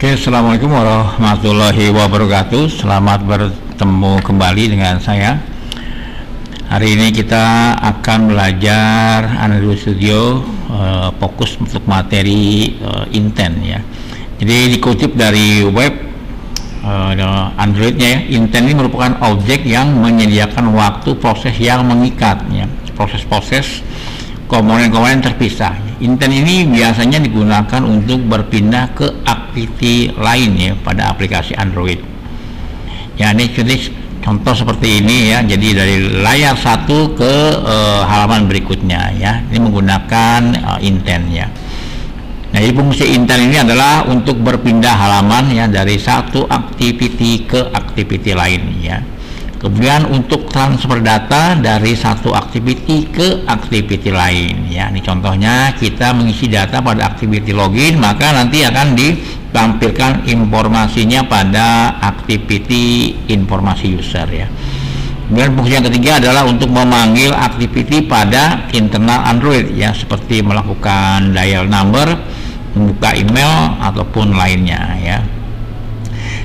Oke, Assalamualaikum warahmatullahi wabarakatuh. Selamat bertemu kembali dengan saya. Hari ini kita akan belajar Android Studio, fokus untuk materi Intent ya. Jadi dikutip dari web Androidnya ya, Intent ini merupakan objek yang menyediakan waktu proses yang mengikat ya. Proses-proses komponen-komponen terpisah. Intent ini biasanya digunakan untuk berpindah ke aktiviti lain ya pada aplikasi Android. Ya, ini contoh seperti ini ya. Jadi dari layar satu ke halaman berikutnya ya. Ini menggunakan Intent ya. Nah, jadi fungsi Intent ini adalah untuk berpindah halaman ya dari satu aktiviti ke aktiviti lain ya. Kemudian untuk transfer data dari satu aktiviti ke aktiviti lain ya. Ini contohnya kita mengisi data pada aktiviti login, maka nanti akan ditampilkan informasinya pada aktiviti informasi user ya. Kemudian fungsi yang ketiga adalah untuk memanggil aktiviti pada internal Android ya, seperti melakukan dial number, membuka email ataupun lainnya ya.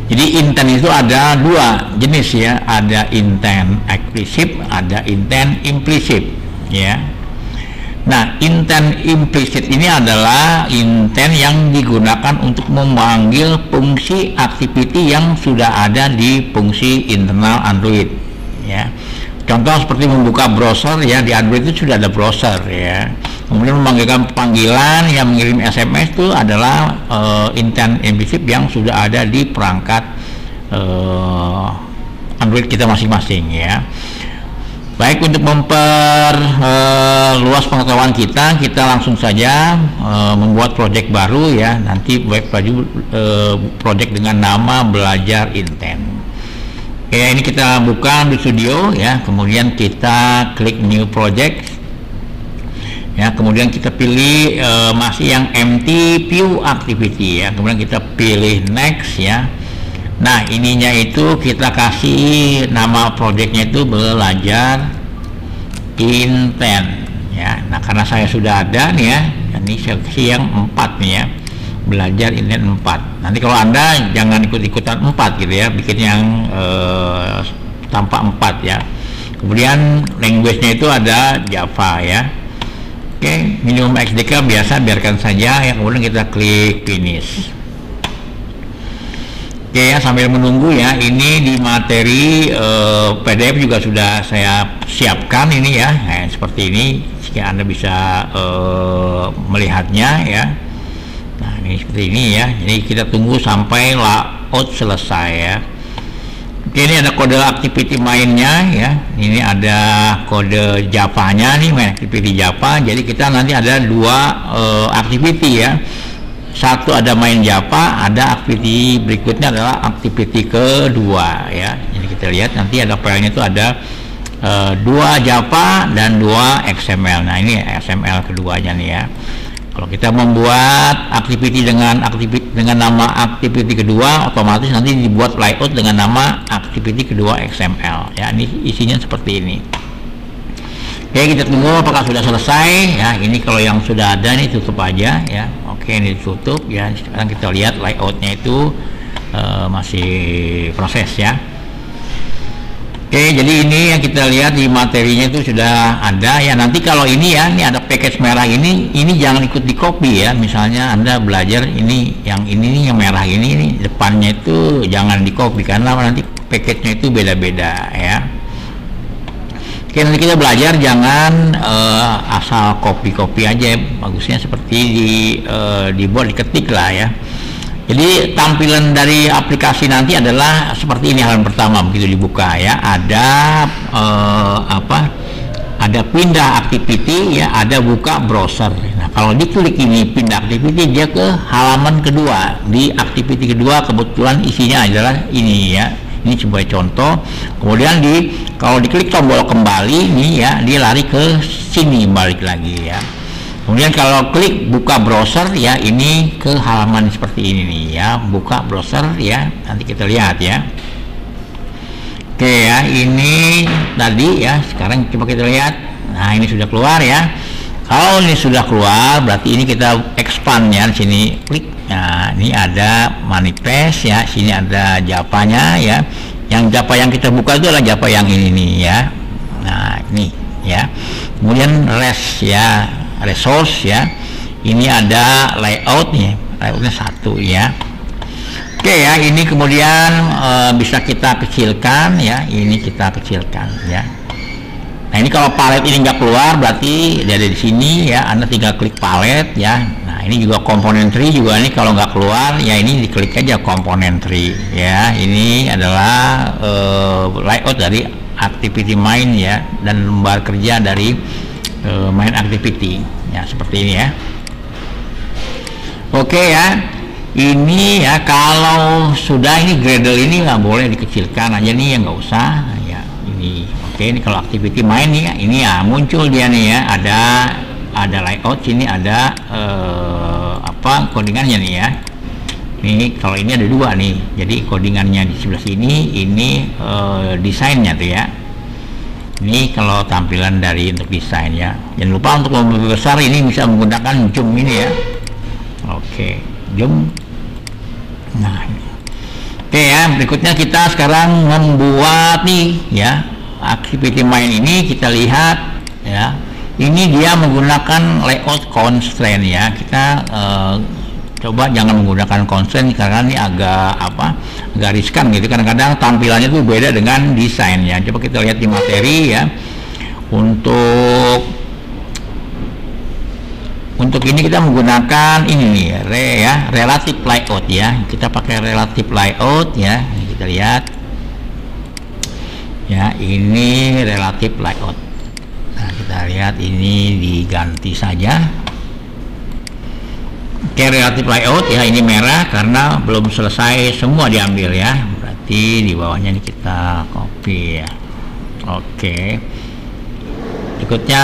Jadi intent itu ada dua jenis ya, ada intent explicit, ada intent implicit ya. Nah, intent implicit ini adalah intent yang digunakan untuk memanggil fungsi activity yang sudah ada di fungsi internal Android ya. Contoh seperti membuka browser ya, di Android itu sudah ada browser ya. Kemudian memanggilkan panggilan yang mengirim SMS itu adalah intent implicit yang sudah ada di perangkat Android kita masing-masing ya. Baik, untuk memperluas pengetahuan kita langsung saja membuat project baru ya. Nanti buat project dengan nama belajar Intent. Oke, ini kita buka di Studio ya. Kemudian kita klik New Project. Ya, kemudian kita pilih masih yang empty view activity ya. Kemudian kita pilih next ya. Nah, ininya itu kita kasih nama projectnya itu belajar Intent ya. Nah, karena saya sudah ada nih ya, ini seksi yang 4 nih ya, belajar Intent 4. Nanti kalau Anda jangan ikut-ikutan 4 gitu ya, bikin yang tanpa 4 ya. Kemudian language-nya itu ada Java ya. Oke, minimum XDK biasa biarkan saja ya. Kemudian kita klik finish. Oke ya, sambil menunggu ya, ini di materi PDF juga sudah saya siapkan ini ya. Nah, seperti ini jika Anda bisa melihatnya ya. Nah, ini seperti ini ya. Jadi kita tunggu sampai layout selesai ya. Oke, ini ada kode activity mainnya ya. Ini ada kode Java-nya nih, main activity Java. Jadi kita nanti ada dua activity ya. Satu ada main Java, ada activity berikutnya adalah activity kedua ya. Jadi kita lihat nanti ada filenya itu ada dua Java dan dua XML. Nah, ini XML keduanya nih ya. Kalau kita membuat activity dengan nama activity kedua, otomatis nanti dibuat layout dengan nama activity kedua XML ya. Ini isinya seperti ini. Oke, kita tunggu apakah sudah selesai ya. Ini kalau yang sudah ada ini tutup aja ya. Oke, ini ditutup ya. Sekarang kita lihat layoutnya itu masih proses ya. Oke, jadi ini yang kita lihat di materinya itu sudah ada ya. Nanti kalau ini ya, ini ada package merah ini jangan ikut di copy ya. Misalnya Anda belajar ini yang merah ini depannya itu jangan di copy karena nanti package-nya itu beda-beda ya. Oke, nanti kita belajar jangan asal copy aja. Bagusnya seperti dibuat diketik lah ya. Jadi tampilan dari aplikasi nanti adalah seperti ini. Halaman pertama begitu dibuka ya, ada ada pindah activity ya, ada buka browser. Nah, kalau diklik ini pindah activity, dia ke halaman kedua. Di activity kedua kebetulan isinya adalah ini ya. Ini sebagai contoh. Kemudian kalau diklik tombol kembali nih ya, dia lari ke sini balik lagi ya. Kemudian kalau klik buka browser ya, ini ke halaman seperti ini nih ya, buka browser ya. Nanti kita lihat ya. Oke ya, ini tadi ya. Sekarang coba kita lihat. Nah, ini sudah keluar ya. Kalau ini sudah keluar, berarti ini kita expand ya. Sini klik. Nah, ini ada manifest ya. Sini ada Java-nya ya. Yang Java yang kita buka itu adalah Java yang ini nih ya. Nah, ini ya. Kemudian res ya, resource ya. Ini ada layoutnya. Layoutnya 1 ya. Oke ya, ini kemudian bisa kita kecilkan ya. Ini kita kecilkan ya. Nah, ini kalau palet ini nggak keluar, berarti dari sini ya Anda tinggal klik palet ya. Nah, ini juga komponen tree juga nih, kalau nggak keluar ya ini diklik aja komponen tree ya. Ini adalah layout dari activity main ya, dan lembar kerja dari main activity ya, seperti ini ya. Oke ya, ini ya kalau sudah ini Gradle ini nggak boleh dikecilkan aja nih ya, nggak usah ya. Ini oke, ini kalau activity main nih ya, ini ya muncul dia nih ya, ada layout sini, ada apa codingannya nih ya. Ini kalau ini ada 2 nih, jadi codingannya di sebelah sini, ini desainnya tuh ya. Ini kalau tampilan dari untuk desain ya. Jangan lupa untuk membesar ini bisa menggunakan zoom ini ya. Oke, zoom. Nah, oke ya, berikutnya kita sekarang membuat nih ya activity main ini. Kita lihat ya, ini dia menggunakan layout constraint ya. Kita coba jangan menggunakan constraint karena ini agak riskan gitu. Kadang-kadang tampilannya tuh beda dengan desainnya. Coba kita lihat di materi ya. Untuk ini kita menggunakan ini nih relative layout ya. Kita pakai relative layout ya. Ini kita lihat ya, ini relative layout. Nah, kita lihat ini diganti saja. Oke, relative layout ya, ini merah karena belum selesai semua diambil ya. Berarti di bawahnya ini kita copy ya. Oke, berikutnya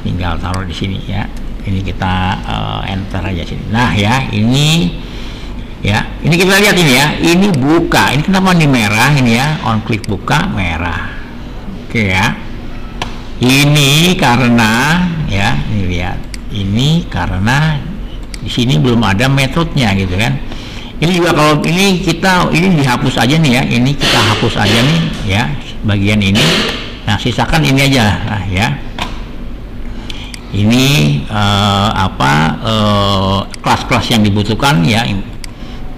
tinggal taruh di sini ya. Ini kita enter aja sini. Nah ya, ini ya, ini kita lihat ini ya, ini buka, ini kenapa ini merah ini ya, on klik buka merah. Oke ya, ini karena ya, ini lihat, ini karena di sini belum ada metodenya gitu kan. Ini juga kalau ini dihapus aja nih ya, ini kita hapus aja nih ya bagian ini. Nah, sisakan ini aja ya. Ini kelas-kelas yang dibutuhkan ya.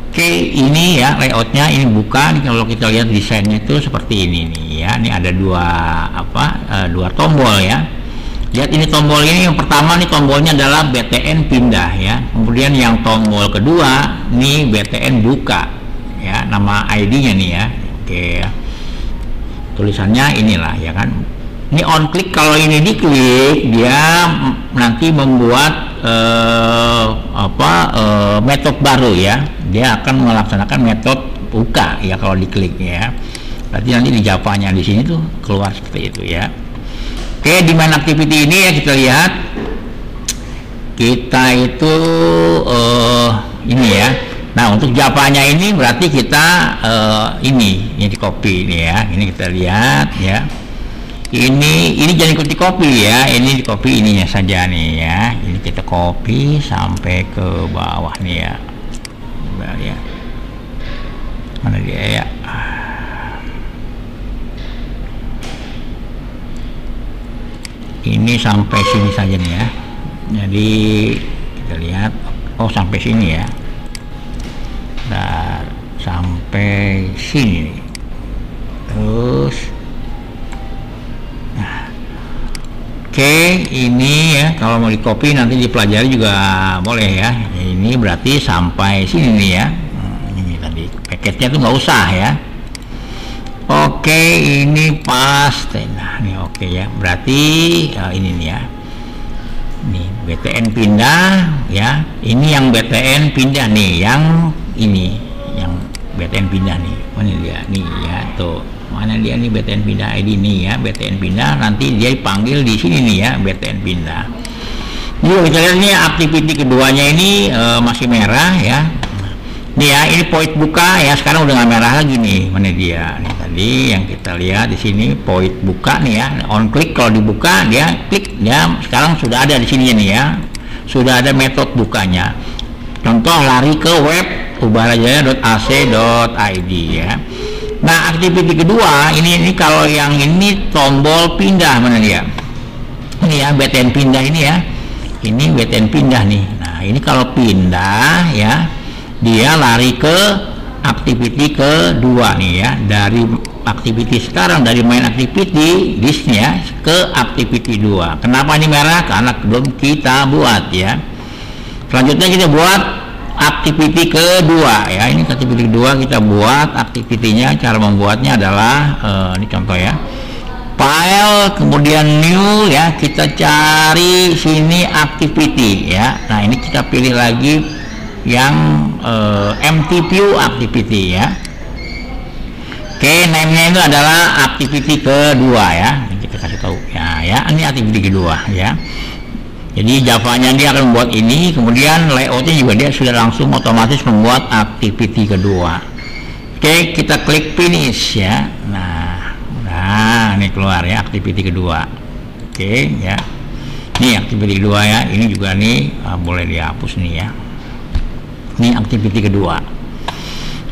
Oke, ini ya layoutnya, ini buka. Kalau kita lihat desainnya itu seperti ini nih ya. Ini ada dua tombol ya. Lihat ini tombol ini, yang pertama nih tombolnya adalah BTN pindah ya. Kemudian yang tombol kedua nih BTN buka ya, nama ID-nya nih ya. Oke ya. Tulisannya inilah ya kan. Ini on klik, kalau ini diklik dia nanti membuat metode baru ya. Dia akan melaksanakan metode buka ya kalau diklik ya. Berarti nanti di Java-nya di sini tuh keluar seperti itu ya. Oke, di main activity ini ya kita lihat, kita itu ini ya. Nah, untuk Java-nya ini berarti kita ini di copy ini ya. Ini kita lihat ya. Ini jangan ikut di copy ya, ini di copy ininya saja nih ya. Ini kita copy sampai ke bawah nih ya. Bentar ya, mana dia ya. Ini sampai sini saja nih ya. Jadi kita lihat, oh sampai sini ya. Nah, sampai sini nih. Terus oke, ini ya kalau mau di copy nanti dipelajari juga boleh ya. Ini berarti sampai sini nih ya. Ini tadi paketnya tuh nggak usah ya. Oke, ini pas. Nah, ini oke ya. Berarti ini nih ya. Ini BTN pindah ya. Ini yang BTN pindah nih, yang ini yang BTN pindah nih. Mana dia nih ya, tuh. Mana dia nih BTN pindah ID nih ya, BTN pindah, nanti dia dipanggil di sini nih ya, BTN pindah. Jadi kita lihat ini activity keduanya ini masih merah ya. Nih ya, ini poin buka ya, sekarang udah nggak merah lagi nih. Mana dia? Nih, tadi yang kita lihat di sini poin buka nih ya. On click, kalau dibuka dia klik, dia sekarang sudah ada di sini nih ya. Sudah ada metode bukanya. Contoh lari ke web ubarajaya.ac.id ya. Nah, aktiviti kedua ini kalau yang ini tombol pindah, mana dia? Ini ya, BTN pindah ini ya. Ini BTN pindah nih. Nah, ini kalau pindah ya, dia lari ke aktiviti kedua nih ya, dari aktiviti sekarang, dari main aktiviti listnya ke aktiviti 2. Kenapa ini merah? Karena belum kita buat ya. Selanjutnya kita buat aktiviti kedua ya. Ini aktiviti kedua kita buat. Aktivitinya, cara membuatnya adalah ini contoh ya, file kemudian new ya, kita cari sini activity ya. Nah, ini kita pilih lagi yang empty view activity ya. Oke, name-nya itu adalah activity kedua ya. Ini kita kasih tahu ya, ini activity kedua ya. Jadi Java-nya dia akan membuat ini, kemudian layoutnya juga dia sudah langsung otomatis membuat activity kedua. Oke, kita klik finish ya. Nah, ini keluar ya aktiviti kedua. Oke ya, ini aktiviti kedua ya. Ini juga nih boleh dihapus nih ya. Ini aktiviti kedua.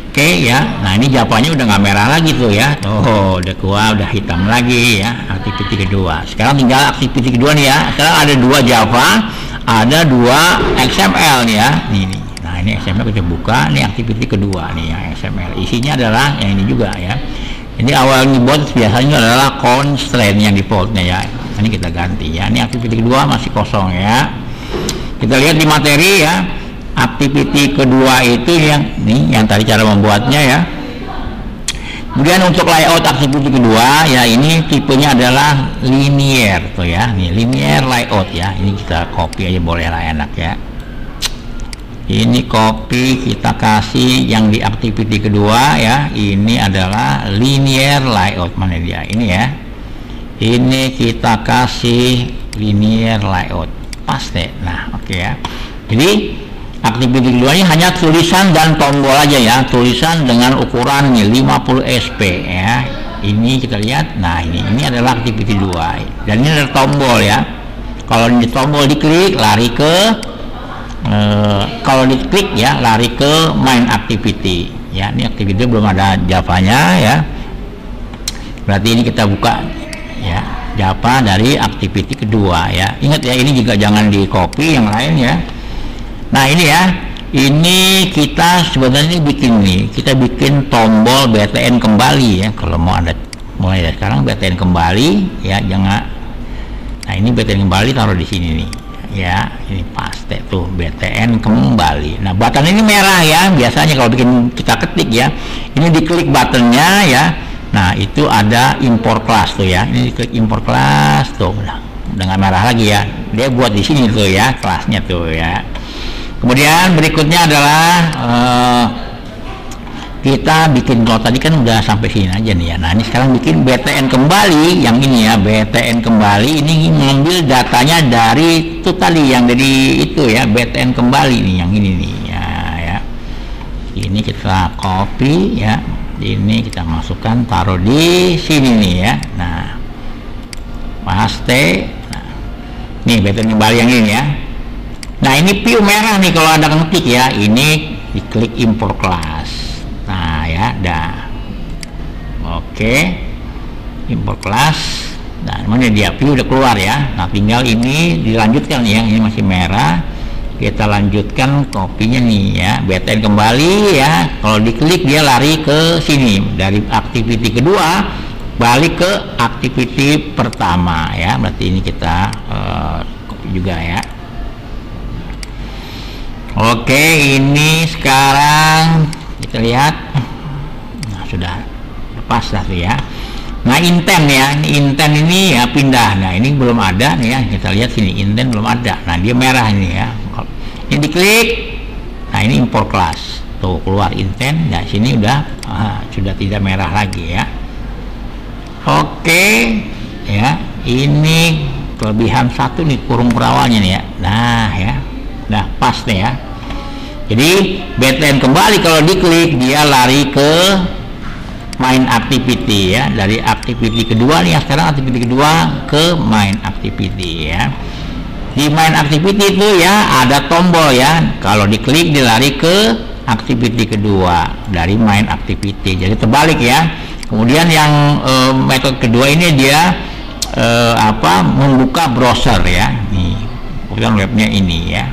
Oke ya. Nah, ini Javanya udah nggak merah lagi tuh ya. Oh, udah keluar, udah hitam lagi ya aktiviti kedua. Sekarang tinggal aktiviti kedua nih ya. Sekarang ada 2 Java, ada 2 XML nih ya. Nih. Nah, ini XML kita buka. Ini aktiviti kedua nih ya, XML. Isinya adalah yang ini juga ya. Ini awalnya dibuat biasanya adalah constraint yang defaultnya ya. Ini kita ganti ya. Ini aktiviti kedua masih kosong ya. Kita lihat di materi ya. Aktiviti kedua itu yang tadi cara membuatnya ya. Kemudian untuk layout aktiviti kedua ya, ini tipenya adalah linear tuh ya. Nih linear layout ya. Ini kita copy aja boleh lah, enak ya. Ini copy, kita kasih yang di aktiviti kedua ya. Ini adalah linear layout, mana dia? Ini ya. Ini kita kasih linear layout, paste. Nah, oke ya. Jadi aktiviti keduanya hanya tulisan dan tombol aja ya. Tulisan dengan ukuran nih 50 sp ya. Ini kita lihat. Nah, ini adalah aktiviti 2. Dan ini ada tombol ya. Kalau di tombol diklik lari ke kalau diklik ya lari ke main activity ya. Ini activity belum ada Javanya ya, berarti ini kita buka ya Java dari activity kedua ya. Ingat ya, ini juga jangan di copy yang lain ya. Nah, ini ya, ini kita sebenarnya kita bikin tombol BTN kembali ya. Kalau mau ada, mulai dari sekarang BTN kembali ya, jangan. Nah, ini BTN kembali taruh di sini nih ya. Ini paste tuh BTN kembali. Nah, button ini merah ya, biasanya kalau bikin kita ketik ya. Ini diklik buttonnya ya. Nah, itu ada import class tuh ya. Ini diklik import class tuh, udah nggak merah lagi ya. Dia buat di sini tuh ya kelasnya tuh ya. Kemudian berikutnya adalah kita bikin, kalau tadi kan udah sampai sini aja nih ya. Nah, ini sekarang bikin BTN kembali yang ini ya. BTN kembali ini mengambil datanya dari itu tadi yang dari itu ya, BTN kembali nih yang ini nih ya. Ini kita copy ya. Ini kita masukkan, taruh di sini nih ya. Nah, paste. Nah, nih BTN kembali yang ini ya. Nah, ini view merah nih kalau ada ngetik ya. Ini diklik import class. Nah ya, dah. Oke, import class. Nah, mana dia, view udah keluar ya. Nah, tinggal ini dilanjutkan ya. Ini masih merah. Kita lanjutkan kopinya nih ya. BTN kembali ya. Kalau diklik dia lari ke sini, dari aktiviti kedua balik ke aktiviti pertama ya. Berarti ini kita copy juga ya. Oke, ini sekarang kita lihat. Nah, sudah lepas dah tuh ya. Nah, intent ya, ini intent ini ya pindah. Nah, ini belum ada nih ya, kita lihat sini intent belum ada. Nah, dia merah ini ya. Ini diklik. Nah, ini import class. Tuh keluar intent. Nah, sini udah sudah tidak merah lagi ya. Oke ya, ini kelebihan satu nih kurung perawalnya nih ya. Nah ya, nah pas nih ya. Jadi baseline kembali kalau diklik dia lari ke main activity ya, dari activity kedua nih ya, sekarang activity kedua ke main activity ya. Di main activity itu ya ada tombol ya, kalau diklik dia lari ke activity kedua dari main activity, jadi terbalik ya. Kemudian yang metode kedua ini dia membuka browser ya, nih bukan webnya ini ya.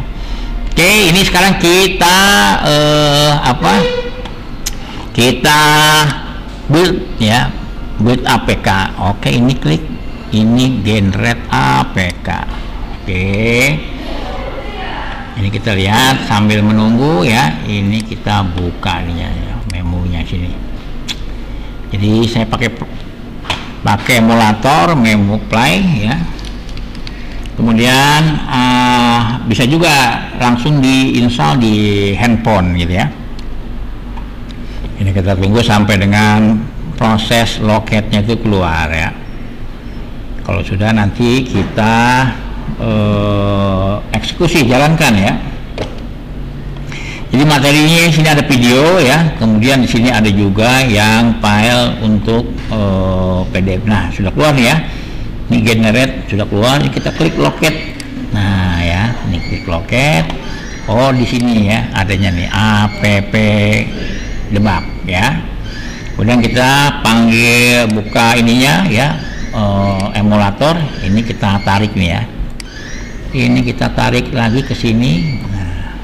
Oke, ini sekarang kita kita build ya, build APK. Oke, ini klik ini generate APK. Oke, ini kita lihat sambil menunggu ya, ini kita buka nih ya, memonya sini. Jadi saya pakai emulator memo play ya. Kemudian bisa juga langsung diinstal di handphone gitu ya. Ini kita tunggu sampai dengan proses locate-nya itu keluar ya. Kalau sudah nanti kita eksekusi, jalankan ya. Jadi materinya sini ada video ya, kemudian di sini ada juga yang file untuk PDF. Nah, sudah keluar nih ya. Ini generate sudah keluar, kita klik locate. Nah ya, ini klik locate. Oh, di sini ya adanya nih app debug ya. Kemudian kita panggil buka ininya ya, emulator. Ini kita tarik nih ya. Ini kita tarik lagi ke sini. Nah,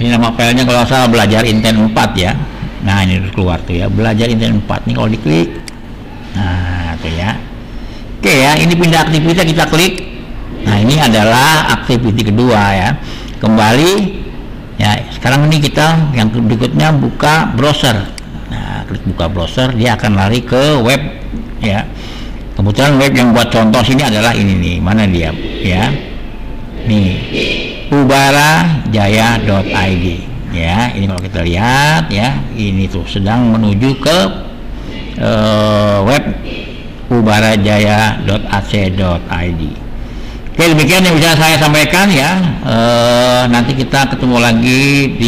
ini nama filenya kalau salah belajar intent 4 ya. Nah, ini keluar tuh ya, belajar intent 4 nih kalau diklik. Nah, tuh ya. Oke ya, ini pindah aktivitas, kita klik. Nah, ini adalah aktiviti kedua ya. Kembali ya, sekarang ini kita yang berikutnya buka browser. Nah, klik buka browser, dia akan lari ke web ya. Kebetulan web yang buat contoh sini adalah ini nih, mana dia ya, nih ubarajaya.id ya. Ini kalau kita lihat ya, ini tuh sedang menuju ke web ubarajaya.ac.id. Oke, demikian yang bisa saya sampaikan ya. Nanti kita ketemu lagi di